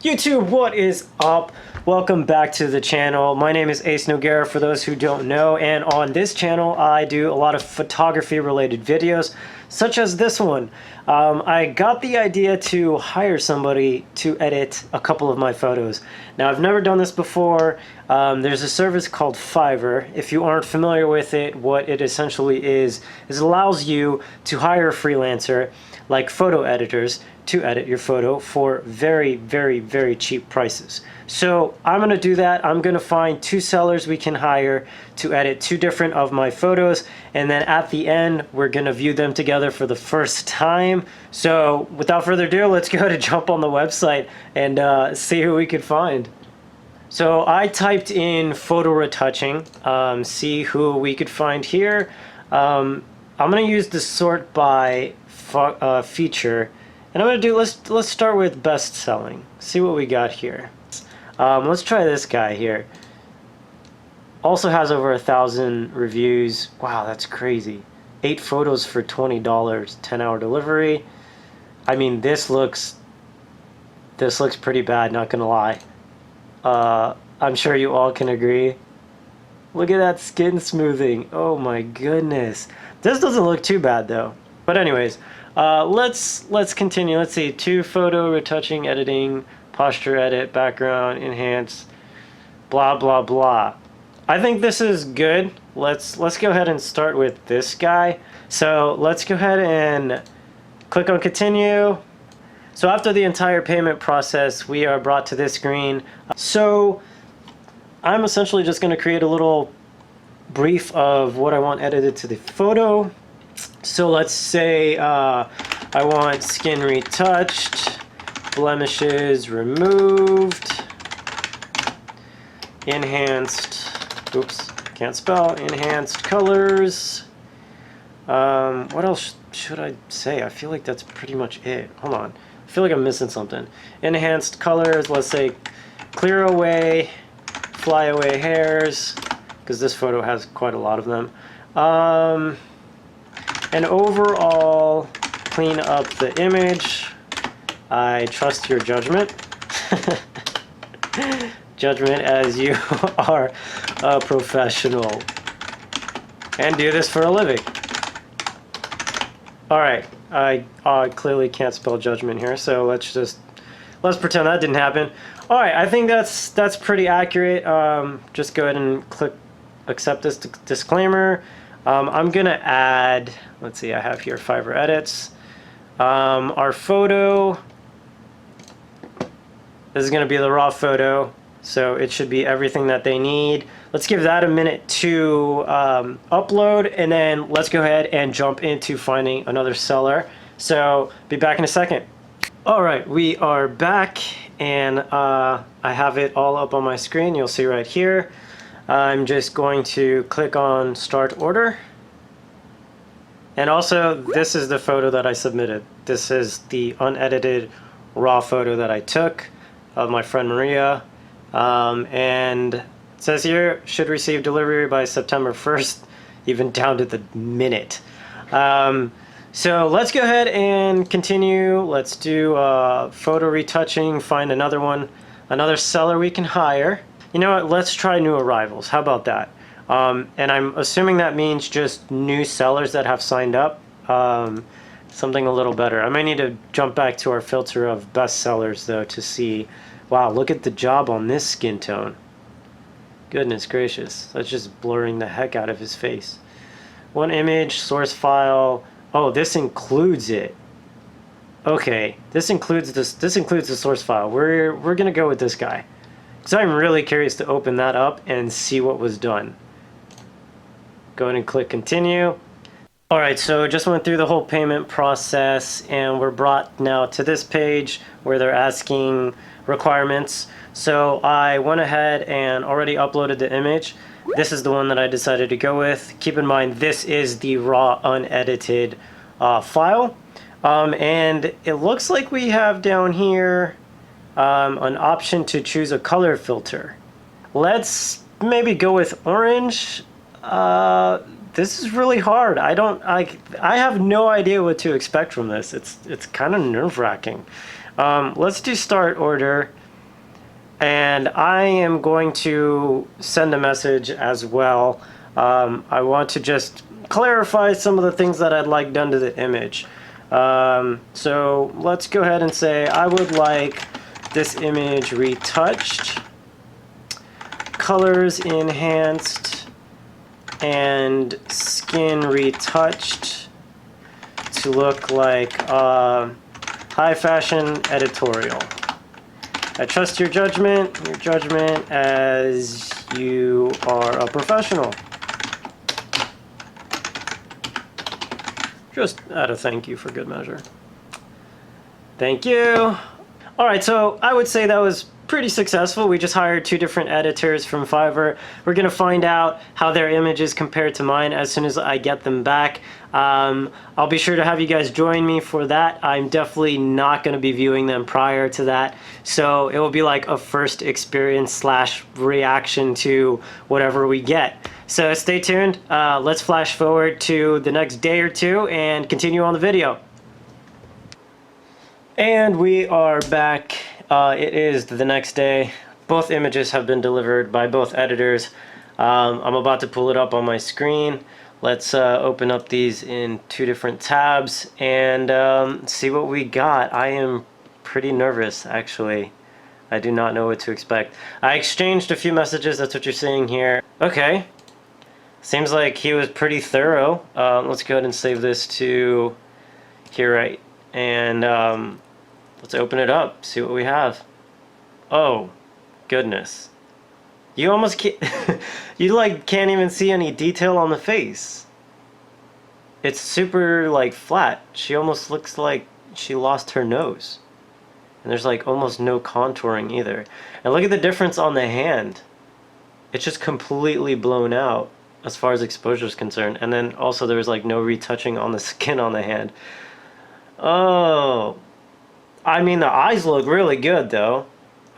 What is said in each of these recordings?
YouTube, what is up? Welcome back to the channel. My name is Noguera for those who don't know, and on this channel I do a lot of photography related videos such as this one. I got the idea to hire somebody to edit a couple of my photos. Now, I've never done this before. There's a service called Fiverr. If you aren't familiar with it, what it essentially is it allows you to hire a freelancer like photo editors to edit your photo for very, very, very cheap prices. So I'm gonna do that. I'm gonna find two sellers we can hire to edit two different of my photos, and then at the end we're gonna view them together for the first time. So without further ado, let's go ahead and jump on the website and see who we could find. So I typed in photo retouching, see who we could find here. I'm gonna use the sort by feature, and I'm gonna do, let's start with best selling, see what we got here. Let's try this guy here. Also has over 1,000 reviews. Wow, that's crazy. 8 photos for $20, 10-hour delivery. I mean, this looks pretty bad, not gonna lie. I'm sure you all can agree. Look at that skin smoothing. Oh my goodness. This doesn't look too bad though. But anyways, let's continue. Let's see, 2 photo retouching, editing, posture edit, background, enhance, blah blah blah. I think this is good. Let's go ahead and start with this guy. So let's go ahead and click on continue. So after the entire payment process, we are brought to this screen. So I'm essentially just going to create a little brief of what I want edited to the photo. So let's say I want skin retouched, blemishes removed, enhanced, oops, can't spell, enhanced colors. What else should I say? I feel like that's pretty much it. Hold on. I feel like I'm missing something. Enhanced colors, let's say clear away, fly away hairs, because this photo has quite a lot of them. And overall, clean up the image. I trust your judgment. Judgment, as you are a professional and do this for a living. Alright, I clearly can't spell judgment here, so let's pretend that didn't happen. Alright, I think that's pretty accurate. Just go ahead and click accept this disclaimer. I'm gonna add, let's see, I have here Fiverr edits. Our photo, this is gonna be the raw photo, so it should be everything that they need. Let's give that a minute to upload, and then let's go ahead and jump into finding another seller. So be back in a second. Alright, we are back, and I have it all up on my screen. You'll see right here. I'm just going to click on start order. And also, this is the photo that I submitted. This is the unedited raw photo that I took of my friend Maria. And it says here, should receive delivery by September 1st, even down to the minute. So let's go ahead and continue. Let's do photo retouching, find another one, another seller we can hire. You know what, let's try new arrivals. How about that? And I'm assuming that means just new sellers that have signed up. Something a little better. I might need to jump back to our filter of best sellers though to see. Wow, look at the job on this skin tone. Goodness gracious, that's just blurring the heck out of his face. One image, source file. Oh, this includes it. Okay, this includes the source file. We're gonna go with this guy. So I'm really curious to open that up and see what was done. Go ahead and click continue. Alright, so just went through the whole payment process, and we're brought now to this page where they're asking requirements. So I went ahead and already uploaded the image. This is the one that I decided to go with. Keep in mind, this is the raw unedited file. And it looks like we have down here an option to choose a color filter. Let's maybe go with orange. This is really hard. I have no idea what to expect from this. It's kind of nerve-wracking. Let's do start order. and I am going to send a message as well. I want to just clarify some of the things that I'd like done to the image. So let's go ahead and say I would like this image retouched, colors enhanced, and skin retouched to look like a high fashion editorial. I trust your judgment as you are a professional. Just add a thank you for good measure. Thank you. All right, so I would say that was pretty successful. We just hired 2 different editors from Fiverr. We're gonna find out how their images compare to mine as soon as I get them back. I'll be sure to have you guys join me for that. I'm definitely not gonna be viewing them prior to that. So it will be like a first experience / reaction to whatever we get. So stay tuned. Let's flash forward to the next day or 2 and continue on the video. And we are back. It is the next day. Both images have been delivered by both editors. I'm about to pull it up on my screen. Let's open up these in 2 different tabs and see what we got. I am pretty nervous, actually. I do not know what to expect. I exchanged a few messages. That's what you're seeing here. Okay. Seems like he was pretty thorough. Let's go ahead and save this to here, right? And let's open it up, see what we have. Oh, goodness. You almost can't, you like can't even see any detail on the face. It's super like flat. She almost looks like she lost her nose. And there's like almost no contouring either. And look at the difference on the hand. It's just completely blown out as far as exposure is concerned. And then also there's like no retouching on the skin on the hand. Oh, I mean, the eyes look really good though.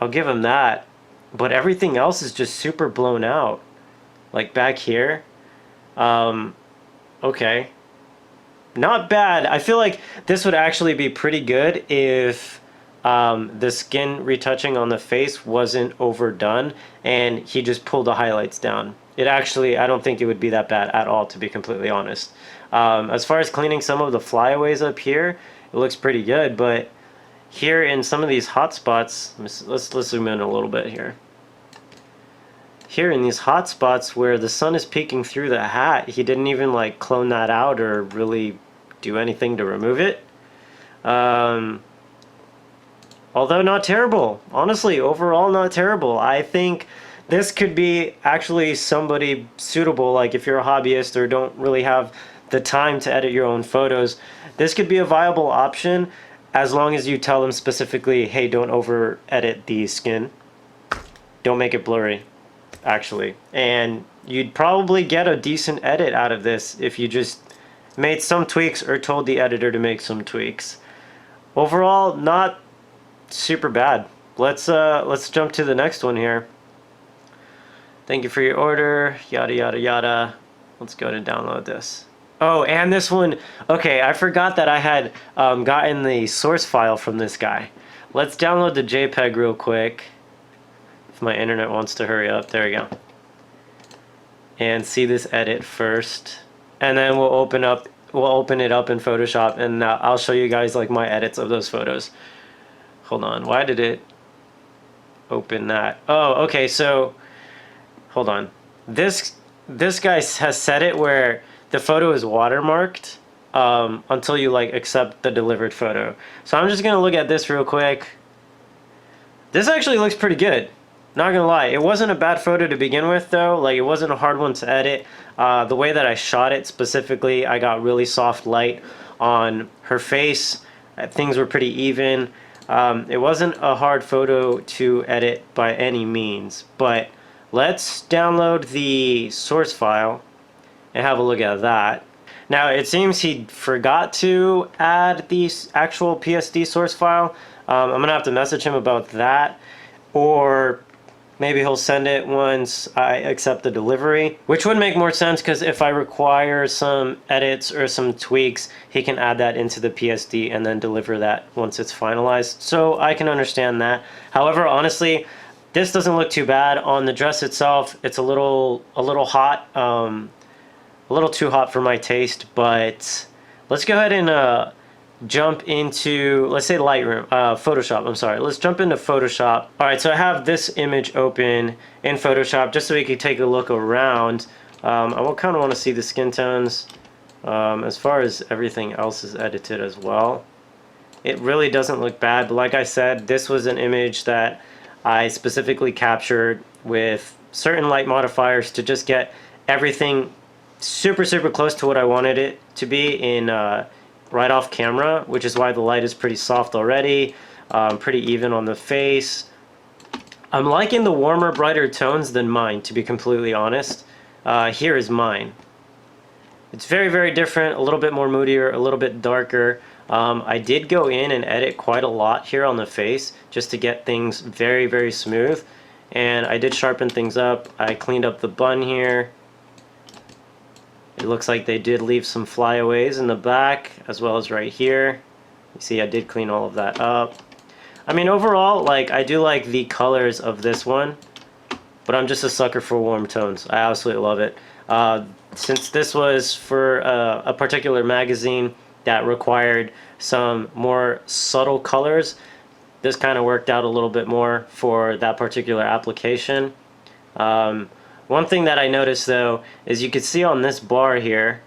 I'll give him that. But everything else is just super blown out. Like back here. Okay. Not bad. I feel like this would actually be pretty good if the skin retouching on the face wasn't overdone and he just pulled the highlights down. It actually, I don't think it would be that bad at all, to be completely honest. As far as cleaning some of the flyaways up here, it looks pretty good, but here in some of these hot spots, let's zoom in a little bit here. Here in these hot spots where the sun is peeking through the hat, he didn't even like clone that out or really do anything to remove it. Although not terrible. Honestly, overall not terrible. I think this could be actually somebody suitable, like if you're a hobbyist or don't really have the time to edit your own photos. This could be a viable option as long as you tell them specifically, hey, don't over edit the skin. Don't make it blurry, actually. And you'd probably get a decent edit out of this if you just made some tweaks or told the editor to make some tweaks. Overall, not super bad. Let's jump to the next one here. Thank you for your order, yada yada yada. Let's go to download this. Oh, and this one, okay, I forgot that I had gotten the source file from this guy. Let's download the JPEG real quick. If my internet wants to hurry up, there we go. And see this edit first. And then we'll open it up in Photoshop, and I'll show you guys like my edits of those photos. Hold on, why did it open that? Oh, okay, so hold on. This guy has set it where the photo is watermarked until you like accept the delivered photo. So I'm just gonna look at this real quick. This actually looks pretty good. Not gonna lie, it wasn't a bad photo to begin with though. Like it wasn't a hard one to edit. The way that I shot it specifically, I got really soft light on her face. Things were pretty even. It wasn't a hard photo to edit by any means, but let's download the source file and have a look at that. Now it seems he forgot to add the actual PSD source file. I'm gonna have to message him about that, or maybe he'll send it once I accept the delivery, which would make more sense because if I require some edits or some tweaks, he can add that into the PSD and then deliver that once it's finalized. So I can understand that. However, honestly, This doesn't look too bad. On the dress itself, it's a little hot, a little too hot for my taste, but let's go ahead and jump into, let's say Lightroom, Photoshop, I'm sorry. Let's jump into Photoshop. All right, so I have this image open in Photoshop just so we can take a look around. I will kind of want to see the skin tones as far as everything else is edited as well. It really doesn't look bad, but like I said, this was an image that I specifically captured with certain light modifiers to just get everything super close to what I wanted it to be in right off camera, which is why the light is pretty soft already, pretty even on the face. I'm liking the warmer, brighter tones than mine, to be completely honest. Here is mine. It's very different, a little bit more moodier, a little bit darker. I did go in and edit quite a lot here on the face just to get things very smooth, and I did sharpen things up. I cleaned up the bun here. It looks like they did leave some flyaways in the back as well as right here. You see I did clean all of that up. I mean, overall, like, I do like the colors of this one, but I'm just a sucker for warm tones. I absolutely love it. Since this was for a particular magazine that required some more subtle colors, this kind of worked out a little bit more for that particular application. One thing that I noticed though is you can see on this bar here,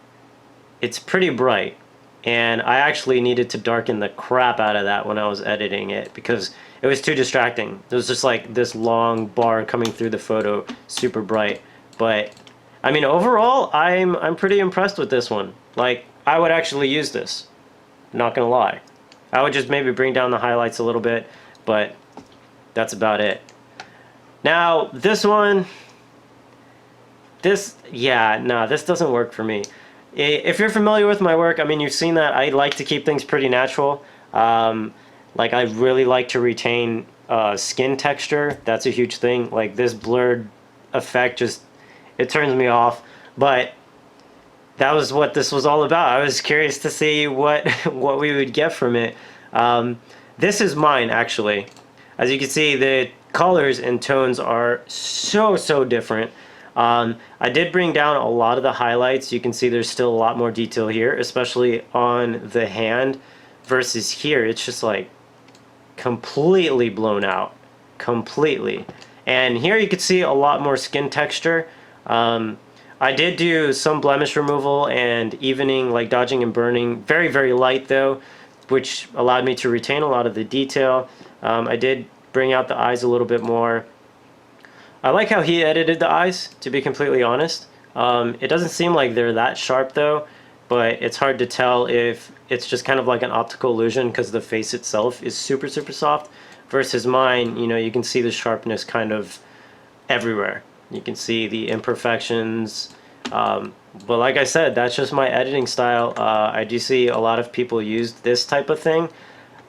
it's pretty bright, and I actually needed to darken the crap out of that when I was editing it because it was too distracting. It was just like this long bar coming through the photo, super bright. But I mean, overall, I'm pretty impressed with this one. Like, I would actually use this, not gonna lie. I would just maybe bring down the highlights a little bit, but that's about it. Now, this one, this doesn't work for me. If you're familiar with my work, I mean, you've seen that I like to keep things pretty natural. Like, I really like to retain skin texture. That's a huge thing. Like, this blurred effect just, it turns me off. But that was what this was all about. I was curious to see what we would get from it. This is mine, actually. As you can see, the colors and tones are so different. I did bring down a lot of the highlights. You can see there's still a lot more detail here, especially on the hand versus here. It's just like completely blown out, completely. And here you can see a lot more skin texture. I did do some blemish removal and evening, like dodging and burning, very light though, which allowed me to retain a lot of the detail. I did bring out the eyes a little bit more. I like how he edited the eyes, to be completely honest. It doesn't seem like they're that sharp though, but it's hard to tell if it's just kind of like an optical illusion because the face itself is super soft, versus mine, you know, you can see the sharpness kind of everywhere. You can see the imperfections, but like I said, that's just my editing style. I do see a lot of people use this type of thing,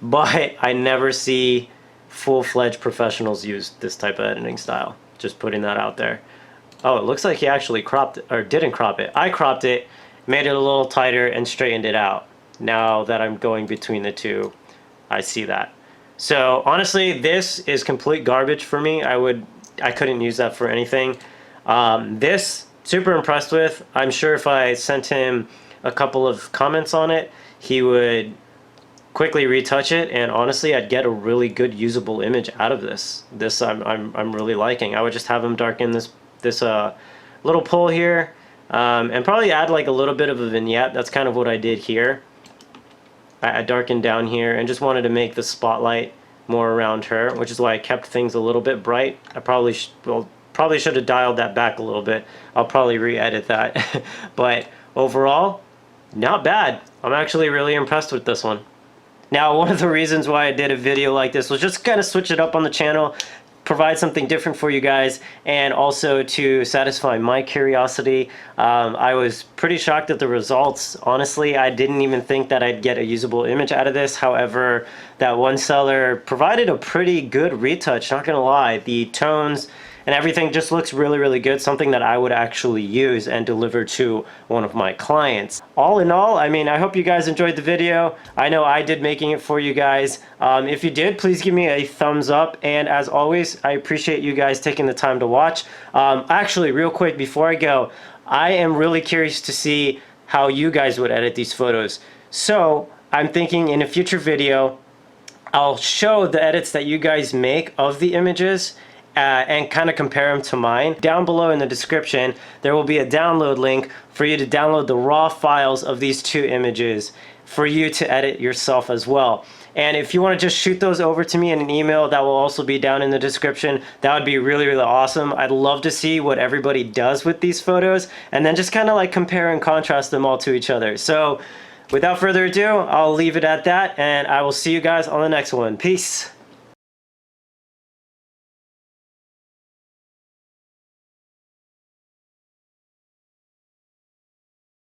but I never see full-fledged professionals use this type of editing style. Just putting that out there. Oh, it looks like he actually cropped it, or didn't crop it. I cropped it, made it a little tighter, and straightened it out. Now that I'm going between the two, I see that. So honestly, this is complete garbage for me. I couldn't use that for anything. This, super impressed with. I'm sure if I sent him a couple of comments on it, he would quickly retouch it, and honestly, I'd get a really good usable image out of this. This I'm really liking. I would just have him darken this little pull here, and probably add like a little bit of a vignette. That's kind of what I did here. I darkened down here and just wanted to make the spotlight more around her, which is why I kept things a little bit bright. I probably should have dialed that back a little bit. I'll probably re-edit that. But overall, not bad. I'm actually really impressed with this one. Now, one of the reasons why I did a video like this was just kind of switch it up on the channel, provide something different for you guys, and also to satisfy my curiosity. I was pretty shocked at the results. Honestly, I didn't even think that I'd get a usable image out of this. However, that one seller provided a pretty good retouch, not gonna lie. The tones and everything just looks really, really good. Something that I would actually use and deliver to one of my clients. All in all, I mean, I hope you guys enjoyed the video. I know I did making it for you guys. If you did, please give me a thumbs up, and as always, I appreciate you guys taking the time to watch. Actually, real quick before I go, I am really curious to see how you guys would edit these photos. So I'm thinking in a future video, I'll show the edits that you guys make of the images and kind of compare them to mine. Down below in the description, there will be a download link for you to download the raw files of these two images for you to edit yourself as well. And if you want to just shoot those over to me in an email, that will also be down in the description. That would be really, really awesome. I'd love to see what everybody does with these photos and then just kind of like compare and contrast them all to each other. So without further ado, I'll leave it at that, and I will see you guys on the next one. Peace.